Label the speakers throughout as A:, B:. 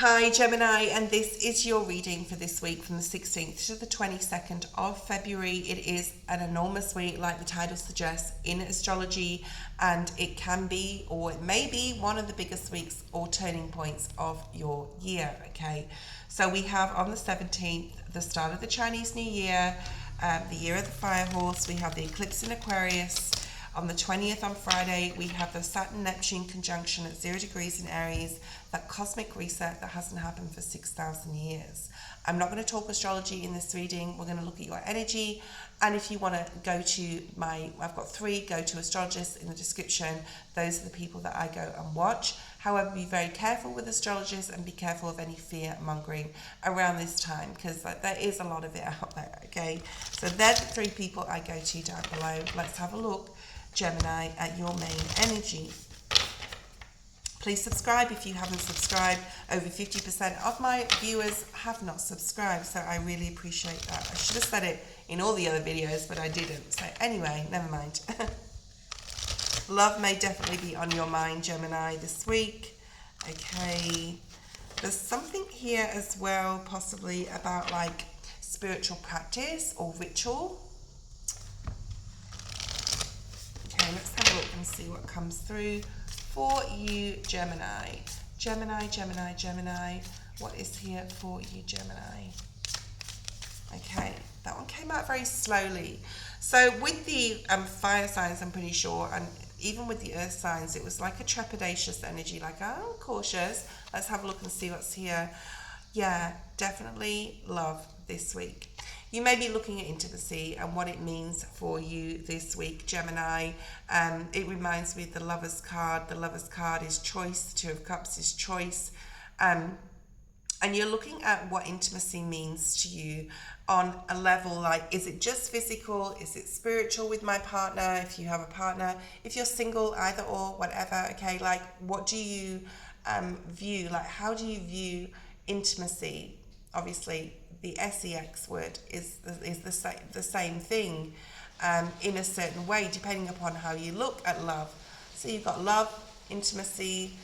A: Hi Gemini, and this is your reading for this week from the 16th to the 22nd of February. It is an enormous week, like the title suggests, in astrology, and it can be, or it may be, one of the biggest weeks or turning points of your year, okay? So we have on the 17th, the start of the Chinese New Year, the year of the fire horse. We have the eclipse in Aquarius. On the 20th, on Friday, we have the Saturn-Neptune conjunction at 0 degrees in Aries, that cosmic reset that hasn't happened for 6,000 years. I'm not going to talk astrology in this reading. We're going to look at your energy. And if you want to go to I've got 3 go-to astrologists in the description. Those are the people that I go and watch. However, be very careful with astrologists and be careful of any fear-mongering around this time, because there is a lot of it out there, okay? So they're the 3 people I go to down below. Let's have a look, Gemini, at your main energy. Please subscribe if you haven't subscribed. Over 50% of my viewers have not subscribed, so I really appreciate that. I should have said it in all the other videos, but I didn't. So anyway, never mind. Love may definitely be on your mind, Gemini, this week. Okay. There's something here as well, possibly about like spiritual practice or ritual. Okay, let's have a look and see what comes through for you, Gemini. Gemini. What is here for you, Gemini? Okay, that one came out very slowly. So with the fire signs, I'm pretty sure, and even with the earth signs, it was like a trepidatious energy, like, oh, cautious. Let's have a look and see what's here. Yeah, definitely love this week. You may be looking at intimacy and what it means for you this week, Gemini. It reminds me of the Lover's card. The Lover's card is choice. The 2 of Cups is choice. And you're looking at what intimacy means to you on a level like, is it just physical? Is it spiritual with my partner? If you have a partner, if you're single, either or, whatever, okay? Like, what do you view? Like, how do you view intimacy? Obviously, the sex word is the same thing in a certain way, depending upon how you look at love. So you've got love, intimacy,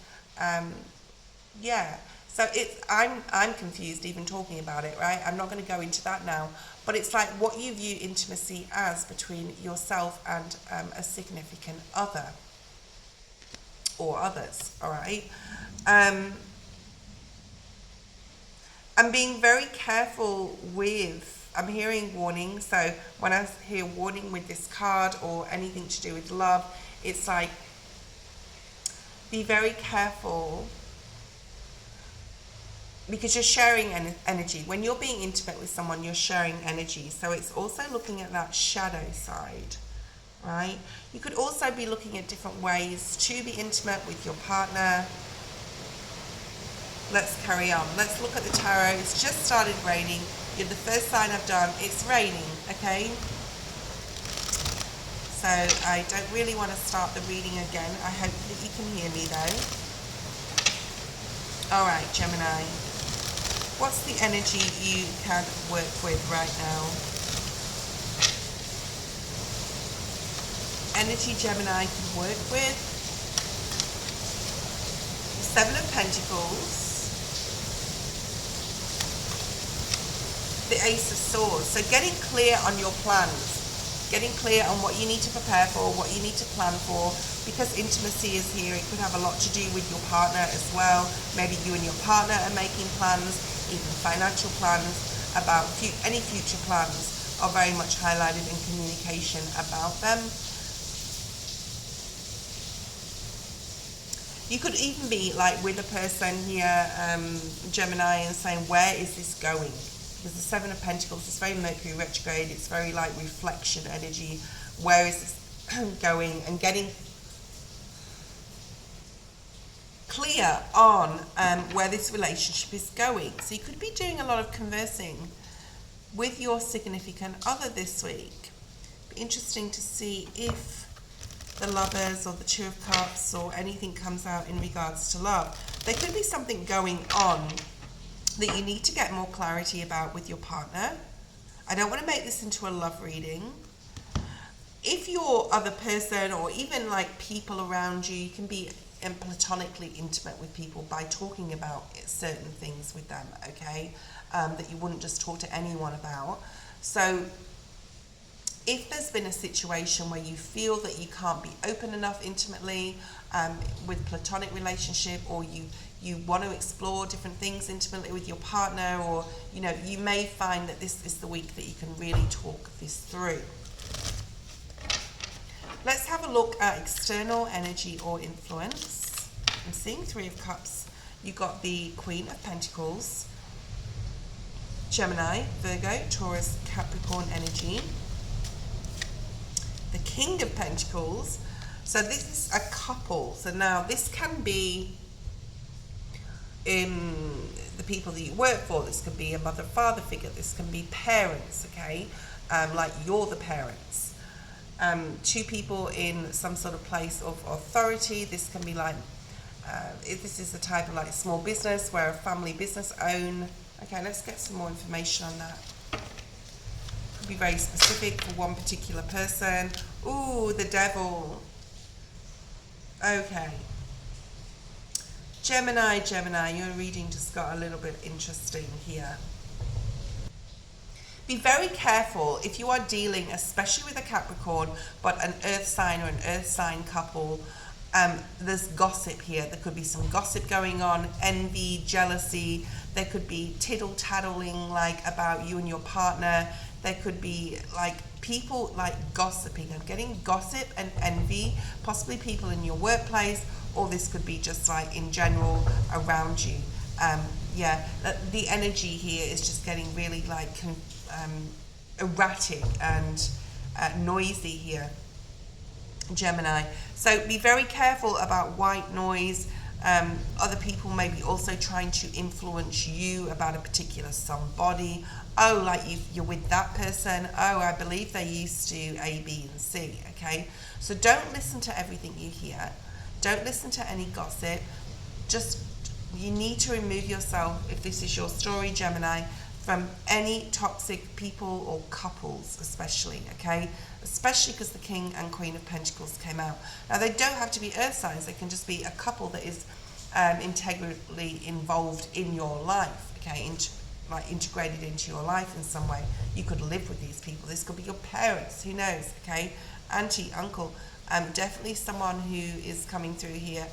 A: yeah. So I'm confused even talking about it, right? I'm not going to go into that now, but it's like what you view intimacy as between yourself and a significant other or others, all right? I'm being very careful with, I'm hearing warning. So when I hear warning with this card or anything to do with love, it's like, be very careful, because you're sharing energy. When you're being intimate with someone, you're sharing energy. So it's also looking at that shadow side, right? You could also be looking at different ways to be intimate with your partner. Let's carry on. Let's look at the tarot. It's just started raining. You're the first sign I've done. It's raining, okay? So I don't really want to start the reading again. I hope that you can hear me though. All right, Gemini. What's the energy you can work with right now? Energy Gemini can work with. 7 of Pentacles. The Ace of Swords. So getting clear on your plans, getting clear on what you need to prepare for, what you need to plan for, because intimacy is here. It could have a lot to do with your partner as well. Maybe you and your partner are making plans, even financial plans, about any future plans are very much highlighted in communication about them. You could even be like with a person here, Gemini, and saying, where is this going? Because the 7 of Pentacles is very Mercury retrograde. It's very like reflection energy. Where is this going? And getting clear on where this relationship is going. So you could be doing a lot of conversing with your significant other this week. Be interesting to see if the Lovers or the 2 of Cups or anything comes out in regards to love. There could be something going on that you need to get more clarity about with your partner. I don't want to make this into a love reading. If your other person or even like people around you, you can be platonically intimate with people by talking about certain things with them, okay, that you wouldn't just talk to anyone about. So if there's been a situation where you feel that you can't be open enough intimately with platonic relationship, or you want to explore different things intimately with your partner, or you may find that this is the week that you can really talk this through. Let's have a look at external energy or influence. I'm seeing Three of Cups. You got the Queen of Pentacles, Gemini, Virgo, Taurus, Capricorn energy. The King of Pentacles. So this is a couple. So now this can be in the people that you work for. This could be a mother-father figure. This can be parents, okay? Like you're the parents. Two people in some sort of place of authority. This can be like, this is a type of like small business where a family business own. Okay, let's get some more information on that. Could be very specific for one particular person. Ooh, the Devil. Okay. Gemini, your reading just got a little bit interesting here. Be very careful if you are dealing, especially with a Capricorn, but an earth sign or an earth sign couple. There's gossip here. There could be some gossip going on, envy, jealousy. There could be tittle-tattling like about you and your partner. There could be like people like gossiping. I'm getting gossip and envy, possibly people in your workplace, or this could be just like in general around you. Yeah, the energy here is just getting really like erratic and noisy here, Gemini. So be very careful about white noise. Other people may be also trying to influence you about a particular somebody. Oh, like you're with that person. Oh, I believe they used to A, B, and C. Okay, so don't listen to everything you hear. Don't listen to any gossip. You need to remove yourself, if this is your story, Gemini, from any toxic people or couples, especially, okay? Especially because the King and Queen of Pentacles came out. Now, they don't have to be earth signs. They can just be a couple that is integrally involved in your life, okay? Integrated into your life in some way. You could live with these people. This could be your parents, who knows, okay? Auntie, uncle. Definitely someone who is coming through here.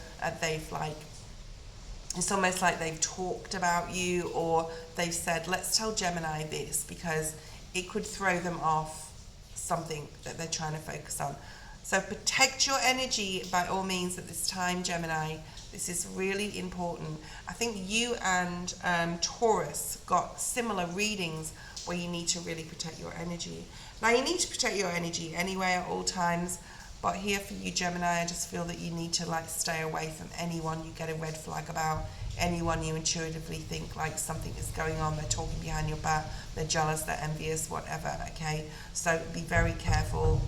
A: It's almost like they've talked about you, or they've said, let's tell Gemini this, because it could throw them off something that they're trying to focus on. So protect your energy by all means at this time, Gemini. This is really important. I think you and Taurus got similar readings where you need to really protect your energy. Now, you need to protect your energy anyway at all times, but here for you, Gemini, I just feel that you need to like stay away from anyone you get a red flag about, anyone you intuitively think like something is going on, they're talking behind your back, they're jealous, they're envious, whatever, okay? So be very careful.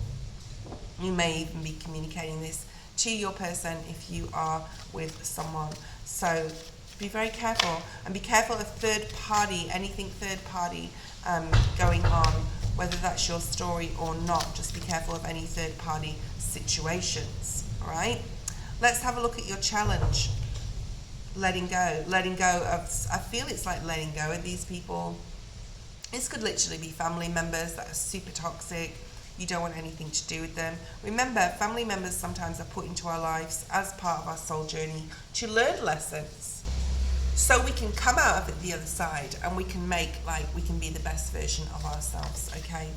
A: You may even be communicating this to your person if you are with someone. So be very careful, and be careful of third party, anything third party going on, whether that's your story or not. Just be careful of any third party situations, all right? Let's have a look at your challenge. Letting go of, I feel it's like letting go of these people. This could literally be family members that are super toxic. You don't want anything to do with them. Remember, family members sometimes are put into our lives as part of our soul journey to learn lessons, so we can come out of it the other side, and we can be the best version of ourselves, okay?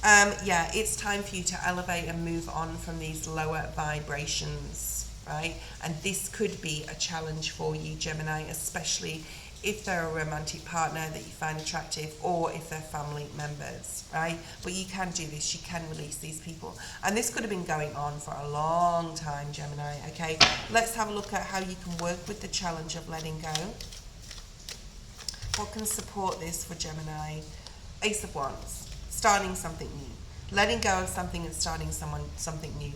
A: Yeah, it's time for you to elevate and move on from these lower vibrations, right? And this could be a challenge for you, Gemini, especially if they're a romantic partner that you find attractive, or if they're family members, right? But you can do this, you can release these people. And this could have been going on for a long time, Gemini, okay? Let's have a look at how you can work with the challenge of letting go. What can support this for Gemini? Ace of Wands, starting something new. Letting go of something and starting something new.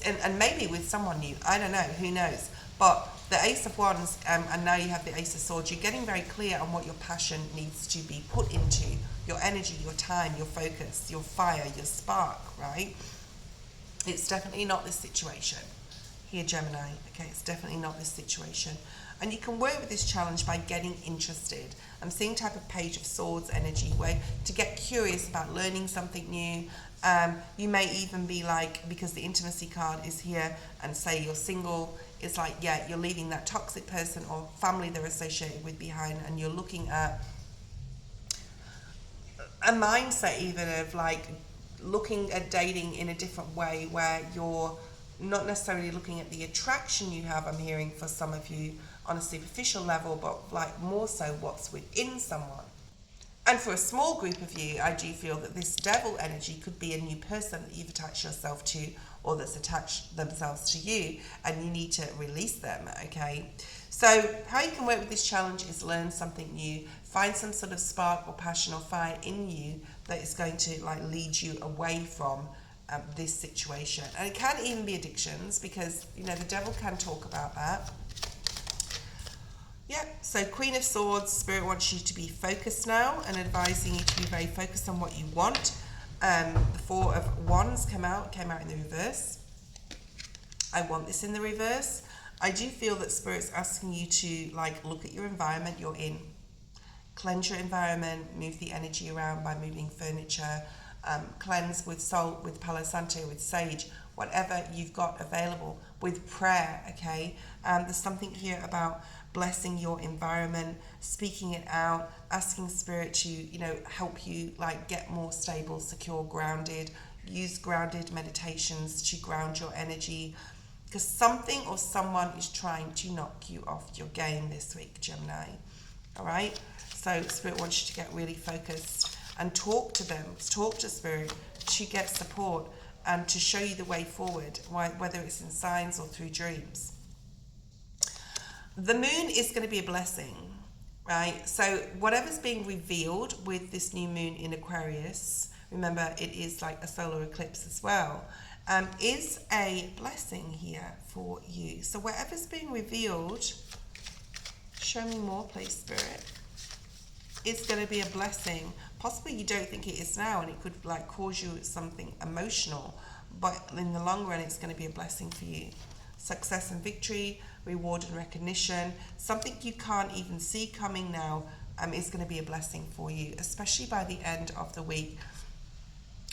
A: And maybe with someone new, I don't know, who knows? But the Ace of Wands, and now you have the Ace of Swords, you're getting very clear on what your passion needs to be put into, your energy, your time, your focus, your fire, your spark, right? It's definitely not this situation here, Gemini. Okay, it's definitely not this situation. And you can work with this challenge by getting interested. I'm seeing type of Page of Swords energy, where to get curious about learning something new. You may even be like, because the intimacy card is here, and say you're single, it's like, yeah, you're leaving that toxic person or family they're associated with behind, and you're looking at a mindset even of like looking at dating in a different way, where you're not necessarily looking at the attraction you have, I'm hearing for some of you, on a superficial level, but like more so what's within someone. And for a small group of you, I do feel that this devil energy could be a new person that you've attached yourself to, or that's attached themselves to you, and you need to release them, okay? So how you can work with this challenge is learn something new, find some sort of spark or passion or fire in you that is going to like lead you away from this situation. And it can even be addictions, because you know the devil can talk about that. Yeah, so Queen of Swords, Spirit wants you to be focused now and advising you to be very focused on what you want. The Four of Wands came out in the reverse. I want this in the reverse. I do feel that Spirit's asking you to like look at your environment you're in. Cleanse your environment, move the energy around by moving furniture, cleanse with salt, with Palo Santo, with sage, whatever you've got available, with prayer, okay? There's something here about blessing your environment, speaking it out, asking Spirit to, you know, help you like get more stable, secure, grounded. Use grounded meditations to ground your energy, because something or someone is trying to knock you off your game this week, Gemini. All right? So Spirit wants you to get really focused and talk to them, talk to Spirit to get support and to show you the way forward, whether it's in signs or through dreams. The moon is going to be a blessing, right? So whatever's being revealed with this new moon in Aquarius, remember it is like a solar eclipse as well, is a blessing here for you. So whatever's being revealed, show me more, please, Spirit. It's going to be a blessing. Possibly you don't think it is now, and it could like cause you something emotional, but in the long run it's going to be a blessing for you. Success and victory, reward and recognition, something you can't even see coming now, is going to be a blessing for you, especially by the end of the week,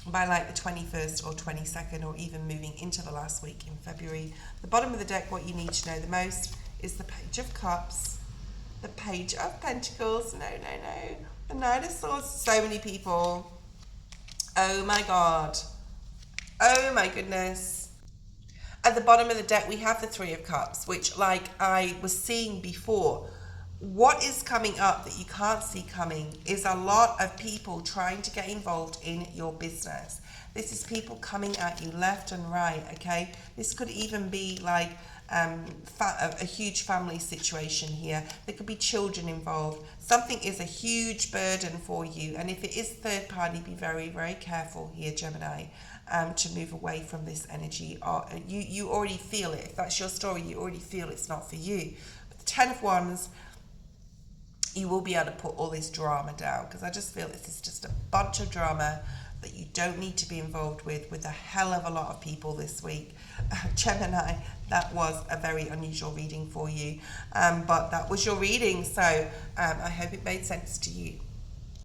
A: by like the 21st or 22nd, or even moving into the last week in February. The bottom of the deck, what you need to know the most is the Page of Cups, the Page of Pentacles, no, the Knight of Swords. So many people, oh my God, oh my goodness. At the bottom of the deck, we have the Three of Cups, which like I was seeing before, what is coming up that you can't see coming is a lot of people trying to get involved in your business. This is people coming at you left and right, okay? This could even be like a huge family situation here. There could be children involved. Something is a huge burden for you. And if it is third party, be very, very careful here, Gemini, to move away from this energy. You already feel it. If that's your story, you already feel it's not for you. But the Ten of Wands, you will be able to put all this drama down, because I just feel this is just a bunch of drama that you don't need to be involved with a hell of a lot of people this week. Gemini, that was a very unusual reading for you, but that was your reading, so I hope it made sense to you.